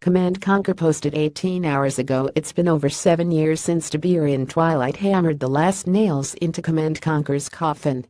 Conquer posted 18 hours ago. It's been over 7 years since Tiberian Twilight hammered the last nails into Conquer's coffin.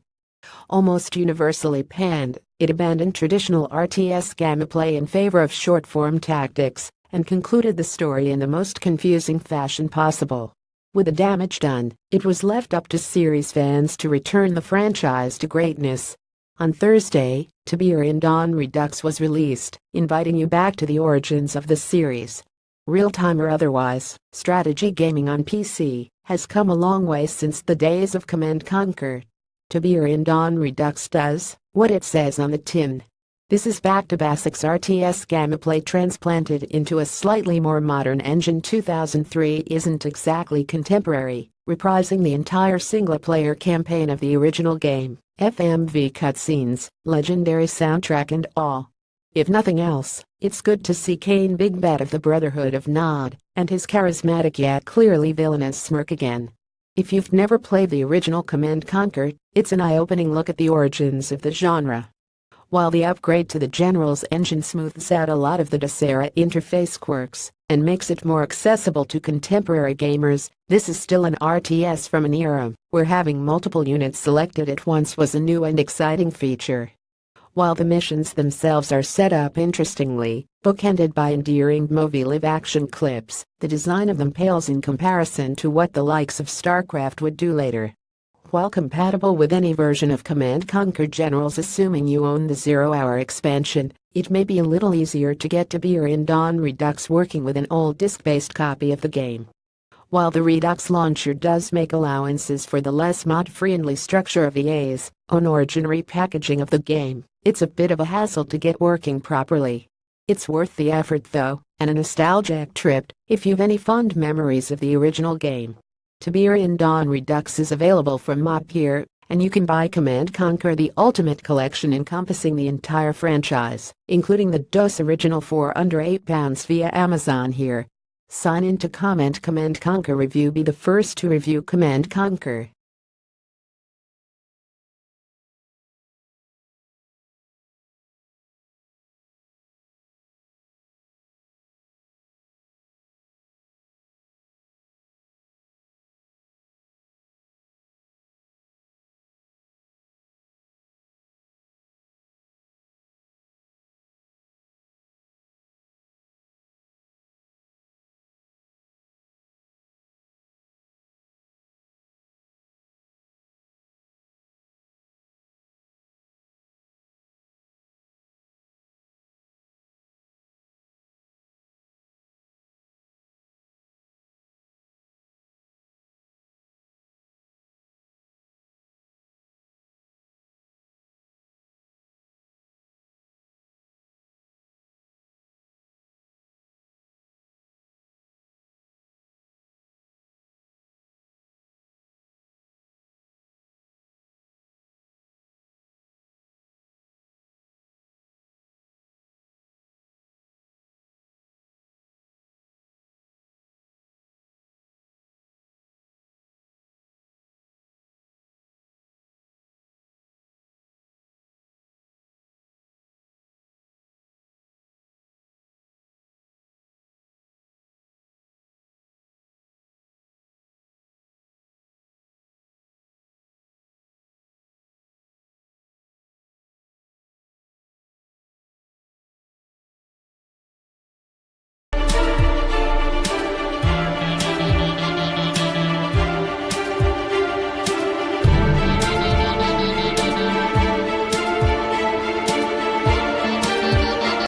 Almost universally panned, it abandoned traditional RTS gameplay in favor of short-form tactics and concluded the story in the most confusing fashion possible. With the damage done, it was left up to series fans to return the franchise to greatness. On Thursday, Tiberian Redux was released, inviting you back to the origins of the series. Real-time or otherwise, strategy gaming on PC has come a long way since the days of Command & Conquer. Tiberian Redux does what it says on the tin. This is back to basics RTS gameplay transplanted into a slightly more modern engine. 2003 isn't exactly contemporary, reprising the entire single-player campaign of the original game, FMV cutscenes, legendary soundtrack and all. If nothing else, it's good to see Kane Big Bad of the Brotherhood of Nod and his charismatic yet clearly villainous smirk again. If you've never played the original Command & Conquer, it's an eye-opening look at the origins of the genre. While the upgrade to the General's engine smooths out a lot of the DOS-era interface quirks and makes it more accessible to contemporary gamers, this is still an RTS from an era where having multiple units selected at once was a new and exciting feature. While the missions themselves are set up interestingly, bookended by endearing movie live-action clips, the design of them pales in comparison to what the likes of StarCraft would do later. While compatible with any version of Command & Conquer Generals, assuming you own the Zero-Hour expansion, it may be a little easier to get Tiberian Redux working with an old disk-based copy of the game. While the Redux launcher does make allowances for the less mod-friendly structure of EA's own origin repackaging of the game, it's a bit of a hassle to get working properly. It's worth the effort though, and a nostalgic trip if you've any fond memories of the original game. Tiberian Redux is available from Mod.Gear, and you can buy Command & Conquer the Ultimate Collection encompassing the entire franchise, including the DOS original for under £8 via Amazon here. Sign in to comment Command & Conquer review. Be the first to review Command & Conquer.